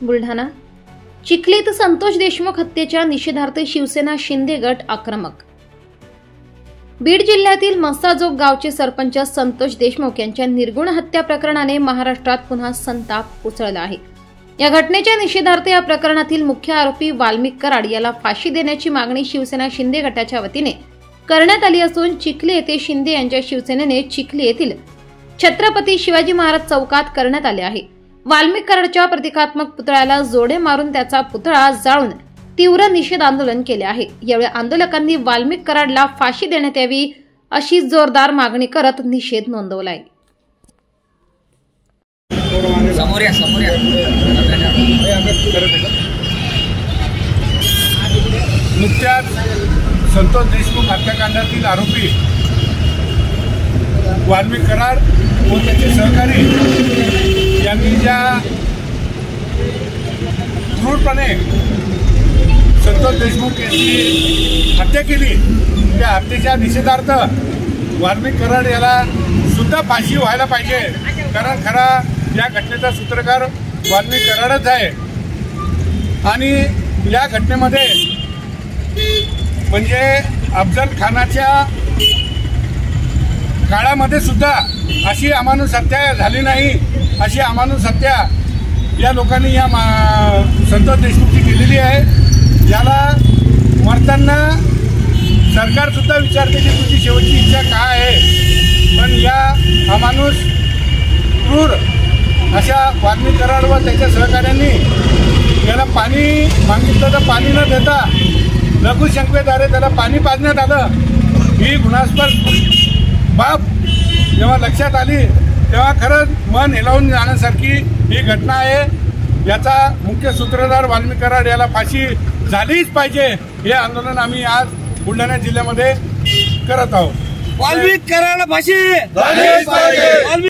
बुलढाणा चिखलीत संतोष देशमुख हत्येच्या निषेधार्थ शिवसेना शिंदे गट आक्रमक। बीड जिल्ह्यातील मस्साजोग गावचे सरपंच संतोष देशमुख यांच्या निर्गुण हत्या प्रकरणाने महाराष्ट्रात पुन्हा संताप उसळला आहे। या घटनेच्या निषेधार्थ या प्रकरणातील मुख्य आरोपी वाल्मिक कराड याला फाशी देण्याची मागणी शिवसेना शिंदे गटाच्या वतीने करण्यात आली असून चिखली येथे शिंदे यांच्या शिवसेनेने चिखली येथील छत्रपती शिवाजी महाराज चौकात करण्यात आले आहे। वाल्मिक कराडच्या प्रतिकात्मक पुतळ्याला जोडे मारून त्याचा पुतळा जाळून तीव्र निषेध आंदोलन केले आहे। यावेळी आंदोलकांनी वाल्मिक कराडला फाशी देण्यात यावी अशी जोरदार मागणी करत निषेध नोंदवलाय। नुकत्याच संतोष देशमुख हत्याकांडातील आरोपी वाल्मिक कराड व त्याचे सहकारी यांनी ज्या क्रूरपणे संतोष देशमुख यांची हत्या केली त्या हत्येच्या निषेधार्थ वाल्मिक कराड याला सुद्धा फाशी व्हायला पाहिजे। कारण खरा या घटनेचा सूत्रधार वाल्मिक कराडच आहे आणि या घटनेमध्ये म्हणजे अफजल खानाच्या काळामध्ये सुद्धा अशी अमानुष हत्या झाली नाही। अशी अमानुष हत्या या लोकांनी या संतोष देशमुखची केलेली आहे। याला मरताना सरकार सुद्धा विचारते की तुझी शेवटची इच्छा काय आहे, पण या अमानुष क्रूर अशा वाल्मिक कराड व त्याच्या सहकाऱ्यांनी याला पाणी मागितलं तर पाणी न देता लघुशंकेद्वारे त्याला पाणी पाजण्यात आलं। ही गुन्हास्पद बाब जेव्हा लक्षात आली तेव्हा खरंच मन हेलावून जाण्यासारखी ही घटना आहे। याचा मुख्य सूत्रधार वाल्मिक कराड याला फाशी झालीच पाहिजे हे आंदोलन आम्ही आज बुलढाणा जिल्ह्यामध्ये करत आहोत। वाल्मिक कराडला फाशी झालीच पाहिजे।